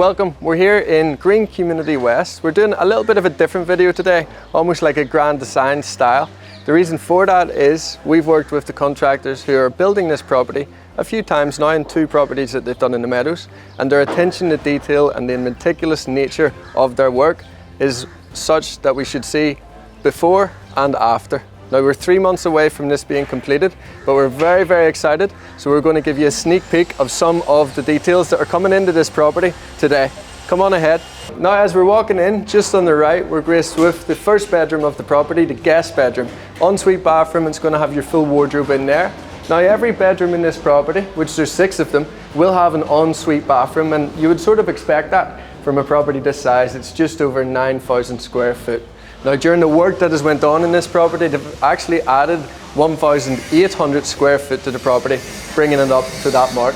welcome. We're here in Green Community West. We're doing a little bit of a different video today, almost like a grand design style. The reason for that is we've worked with the contractors who are building this property a few times now in 2 properties that they've done in the Meadows, and their attention to detail and the meticulous nature of their work is such that we should see before and after. Now we're 3 months away from this being completed, but we're very, very excited. So we're going to give you a sneak peek of some of the details that are coming into this property today. Come on ahead. Now as we're walking in, just on the right, we're graced with the first bedroom of the property, the guest bedroom. Ensuite bathroom, it's going to have your full wardrobe in there. Now every bedroom in this property, which there's 6 of them, will have an ensuite bathroom, and you would sort of expect that from a property this size. It's just over 9,000 square foot. Now during the work that has went on in this property, they've actually added 1,800 square foot to the property, bringing it up to that mark.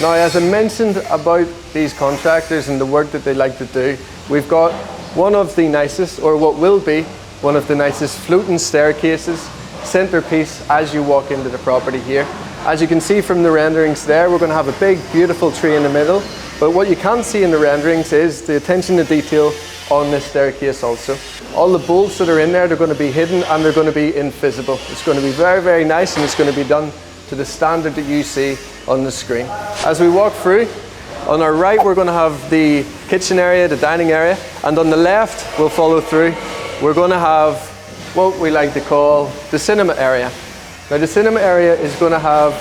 Now as I mentioned about these contractors and the work that they like to do, we've got one of the nicest, or what will be one of the nicest floating staircases, centerpiece as you walk into the property here. As you can see from the renderings there, we're going to have a big beautiful tree in the middle, but what you can't see in the renderings is the attention to detail on this staircase also. All the bolts that are in there, they're going to be hidden and they're going to be invisible. It's going to be very, very nice, and it's going to be done to the standard that you see on the screen. As we walk through, on our right we're going to have the kitchen area, the dining area, and on the left we'll follow through. We're going to have what we like to call the cinema area. Now the cinema area is going to have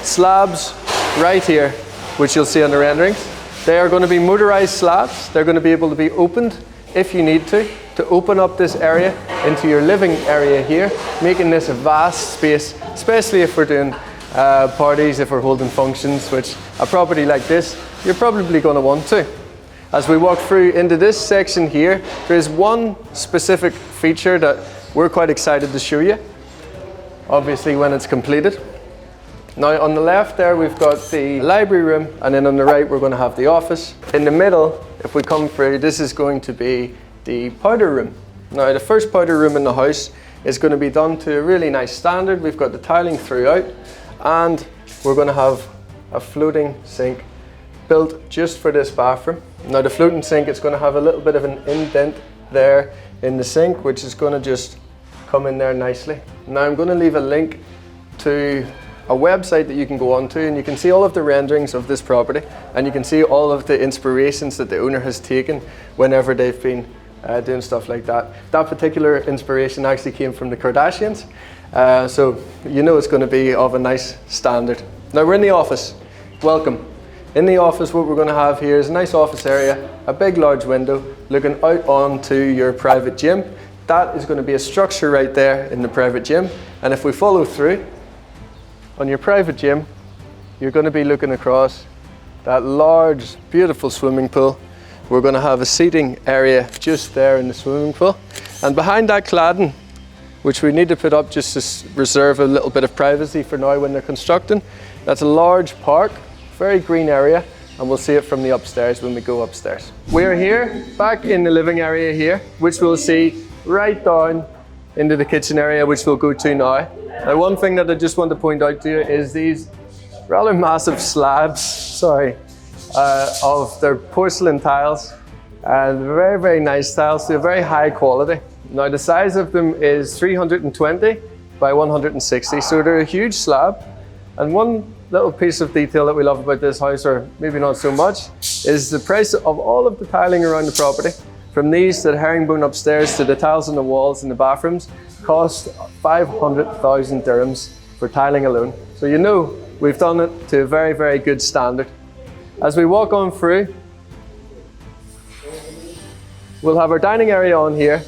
slabs right here, which you'll see on the renderings. They are going to be motorized slabs. They're going to be able to be opened if you need to open up this area into your living area here, making this a vast space, especially if we're doing parties, if we're holding functions, which a property like this, you're probably going to want to. As we walk through into this section here, there is one specific feature that we're quite excited to show you, obviously when it's completed. Now on the left there we've got the library room, and then on the right we're going to have the office. In the middle, if we come through, this is going to be the powder room. Now the first powder room in the house is going to be done to a really nice standard. We've got the tiling throughout, and we're going to have a floating sink built just for this bathroom. Now the floating sink, it's going to have a little bit of an indent there in the sink, which is going to just come in there nicely. Now I'm going to leave a link to a website that you can go onto, and you can see all of the renderings of this property, and you can see all of the inspirations that the owner has taken whenever they've been doing stuff like that. That particular inspiration actually came from the Kardashians, so you know it's going to be of a nice standard. Now we're in the office. Welcome. In the office, what we're going to have here is a nice office area, a big large window looking out onto your private gym. That is going to be a structure right there in the private gym, and if we follow through, on your private gym, you're going to be looking across that large, beautiful swimming pool. We're going to have a seating area just there in the swimming pool. And behind that cladding, which we need to put up just to reserve a little bit of privacy for now when they're constructing, that's a large park, very green area, and we'll see it from the upstairs when we go upstairs. We're here, back in the living area here, which we'll see right down into the kitchen area, which we'll go to now. Now one thing that I just want to point out to you is these rather massive slabs, of their porcelain tiles, and very, very nice tiles, to a very high quality. Now the size of them is 320 by 160, so they're a huge slab. And one little piece of detail that we love about this house, or maybe not so much, is the price of all of the tiling around the property. From these to the herringbone upstairs to the tiles on the walls in the bathrooms, cost 500,000 dirhams for tiling alone. So you know we've done it to a very, very good standard. As we walk on through, we'll have our dining area on here,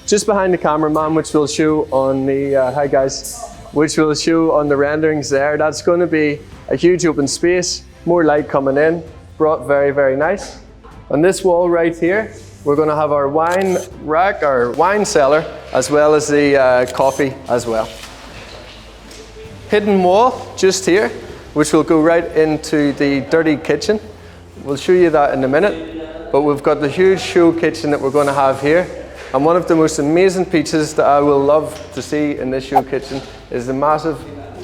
just behind the cameraman, which we'll show on the, hi guys, which we'll show on the renderings there. That's going to be a huge open space, more light coming in, brought very, very nice. On this wall right here, we're going to have our wine rack, our wine cellar, as well as the coffee as well. Hidden wall just here, which will go right into the dirty kitchen. We'll show you that in a minute, but we've got the huge show kitchen that we're going to have here. And one of the most amazing pieces that I will love to see in this show kitchen is the massive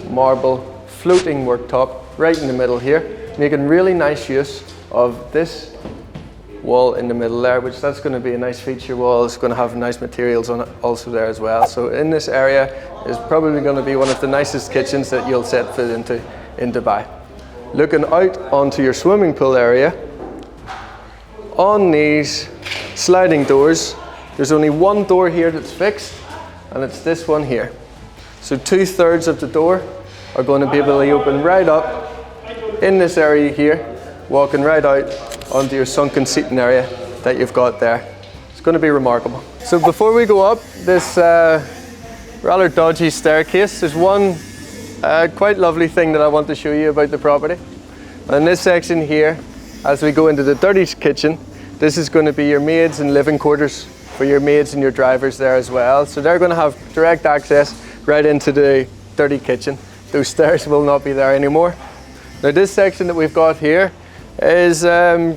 marble floating worktop right in the middle here, making really nice use of this wall in the middle there, which that's going to be a nice feature wall. It's going to have nice materials on it also there as well. So in this area is probably going to be one of the nicest kitchens that you'll set foot into in Dubai. Looking out onto your swimming pool area, on these sliding doors, there's only one door here that's fixed, and it's this one here. So 2/3 of the door are going to be able to open right up in this area here, walking right out onto your sunken seating area that you've got there. It's going to be remarkable. So before we go up this rather dodgy staircase, there's one quite lovely thing that I want to show you about the property. In this section here, as we go into the dirty kitchen, this is going to be your maids and living quarters for your maids and your drivers there as well. So they're going to have direct access right into the dirty kitchen. Those stairs will not be there anymore. Now this section that we've got here is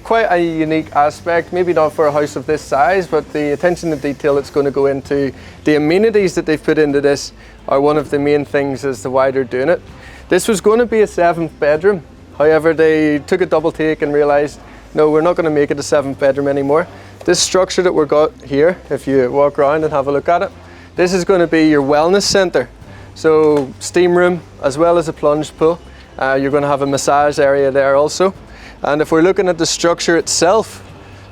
quite a unique aspect, maybe not for a house of this size, but the attention to detail it's going to go into, the amenities that they've put into this are one of the main things as to why they're doing it. This was going to be a 7th bedroom, however they took a double take and realised, no, we're not going to make it a 7th bedroom anymore. This structure that we've got here, if you walk around and have a look at it, this is going to be your wellness centre. So steam room as well as a plunge pool. You're going to have a massage area there also. And if we're looking at the structure itself,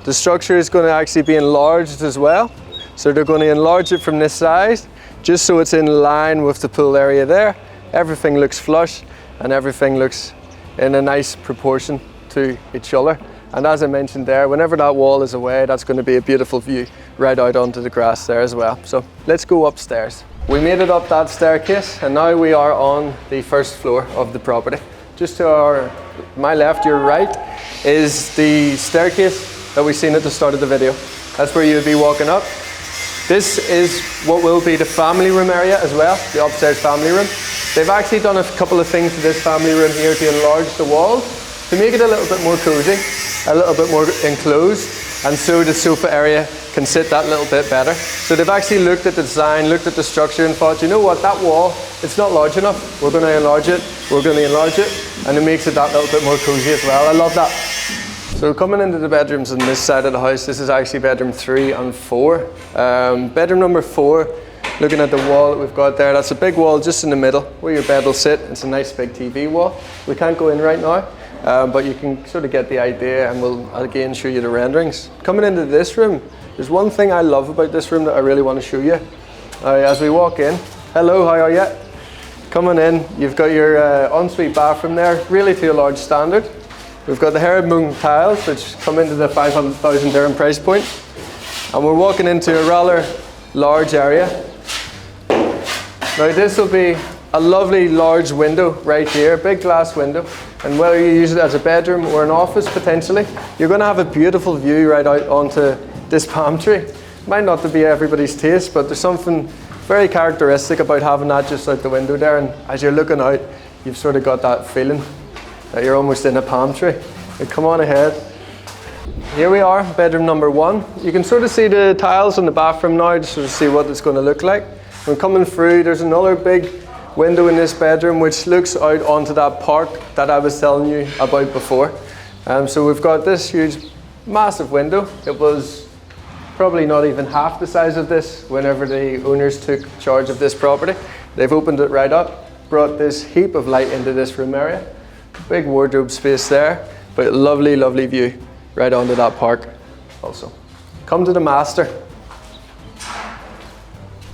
the structure is going to actually be enlarged as well. So they're going to enlarge it from this side, just so it's in line with the pool area there. Everything looks flush and everything looks in a nice proportion to each other. And as I mentioned there, whenever that wall is away, that's going to be a beautiful view right out onto the grass there as well. So let's go upstairs. We made it up that staircase and now we are on the first floor of the property. Just to my left, your right, is the staircase that we've seen at the start of the video. That's where you'll be walking up. This is what will be the family room area as well, the upstairs family room. They've actually done a couple of things to this family room here to enlarge the walls, to make it a little bit more cozy, a little bit more enclosed, and so the sofa area can sit that little bit better. So they've actually looked at the design, looked at the structure and thought, you know what, that wall, it's not large enough. We're going to enlarge it, we're going to enlarge it, and it makes it that little bit more cozy as well. I love that. So coming into the bedrooms on this side of the house, this is actually bedroom 3 and 4. Bedroom number 4, looking at the wall that we've got there, that's a big wall just in the middle where your bed will sit. It's a nice big TV wall. We can't go in right now. But you can sort of get the idea, and we'll again show you the renderings. Coming into this room, there's one thing I love about this room that I really want to show you. As we walk in, hello, how are you? Coming in, you've got your ensuite bathroom there, really to a large standard. We've got the herringbone tiles, which come into the 500,000 dirham price point. And we're walking into a rather large area. Now this will be a lovely large window right here, big glass window. And whether you use it as a bedroom or an office potentially, you're going to have a beautiful view right out onto this palm tree. Might not be everybody's taste, but there's something very characteristic about having that just out the window there. And as you're looking out, you've sort of got that feeling that you're almost in a palm tree. But come on ahead. Here we are, bedroom number 1. You can sort of see the tiles in the bathroom now, just sort of see what it's going to look like. When coming through, there's another big window in this bedroom which looks out onto that park that I was telling you about before. So we've got this huge, massive window. It was probably not even half the size of this whenever the owners took charge of this property. They've opened it right up, brought this heap of light into this room area. Big wardrobe space there, but lovely, lovely view right onto that park also. Come to the master.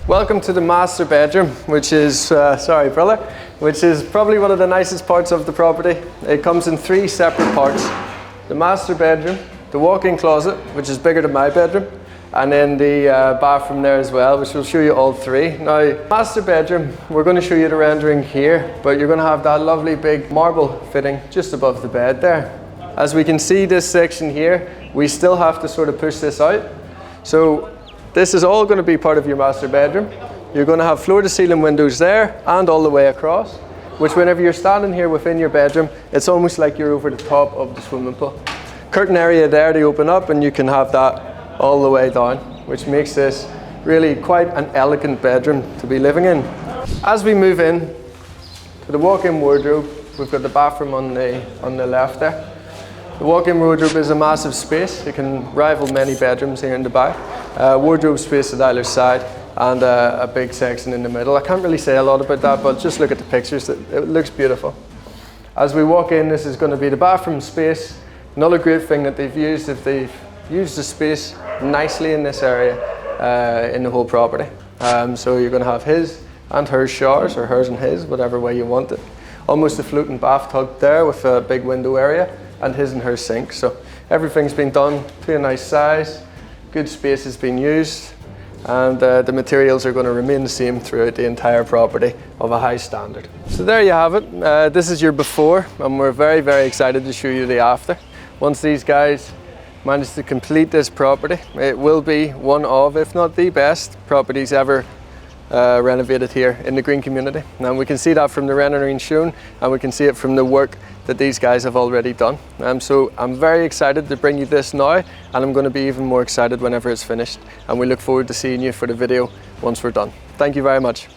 Welcome to the master bedroom, which is, which is probably one of the nicest parts of the property. It comes in 3 separate parts. The master bedroom, the walk-in closet, which is bigger than my bedroom, and then the bathroom there as well, which will show you all 3. Now, master bedroom, we're going to show you the rendering here, but you're going to have that lovely big marble fitting just above the bed there. As we can see this section here, we still have to sort of push this out. So this is all going to be part of your master bedroom. You're going to have floor-to-ceiling windows there and all the way across, which whenever you're standing here within your bedroom, it's almost like you're over the top of the swimming pool. Curtain area there to open up, and you can have that all the way down, which makes this really quite an elegant bedroom to be living in. As we move in to the walk-in wardrobe, we've got the bathroom on the left there. The walk-in wardrobe is a massive space. It can rival many bedrooms here in Dubai. Wardrobe space at either side and a big section in the middle. I can't really say a lot about that, but just look at the pictures. It looks beautiful. As we walk in, this is going to be the bathroom space. Another great thing that they've used, if they've used the space nicely in this area in the whole property. So you're going to have his and her showers, or hers and his, whatever way you want it. Almost a floating bathtub there with a big window area, and his and her sink. So everything's been done to a nice size, good space has been used, and the materials are going to remain the same throughout the entire property of a high standard. So there you have it. This is your before, and we're very, very excited to show you the after. Once these guys manage to complete this property, it will be one of, if not the best, properties ever renovated here in the green community. And we can see that from the rendering shown, and we can see it from the work that these guys have already done. So I'm very excited to bring you this now, and I'm going to be even more excited whenever it's finished. And we look forward to seeing you for the video once we're done. Thank you very much.